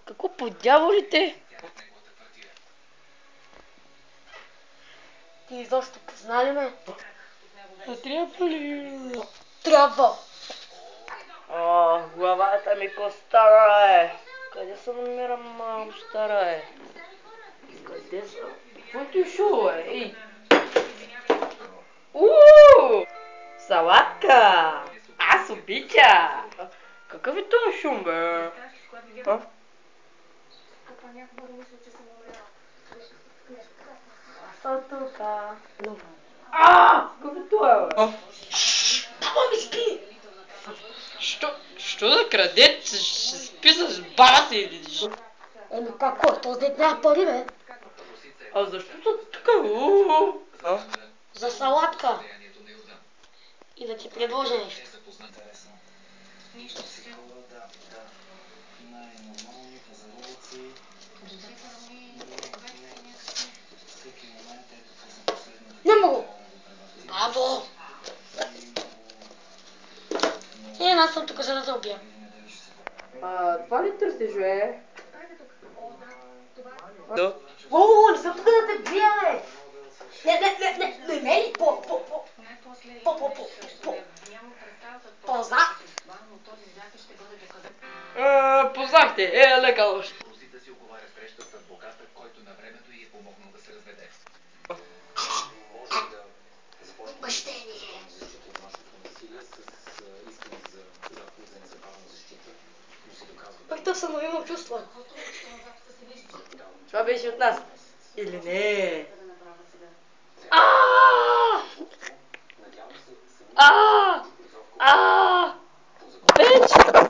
Какво по дяволите? Ти изобщо позна ли ме? Трябва ли? Трябва! Главата ми по-стара е. Къде се намирам, мам, стара е? Къде са? Кой ти шо е? Ей! Салатка! Аз обича! Какъв е този шум, бе? Аз съм тука. Какъв е това, бе? Мамички! Що да крадете? Ще спи с баба си или що? Еми какво? Този дет няма пари, бе. А защо са тука? За салатка. И да ти предложа нещо. Не мога. Бабо! Аз съм тук, за да те убия. Това ли търсиш, бе? Не съм тук да те бия, бе! Не, мели, Познах! Познахте, лека лош. Отмъщение! Пък да съм навивам чувства. Това беше от нас. Или не? Вече!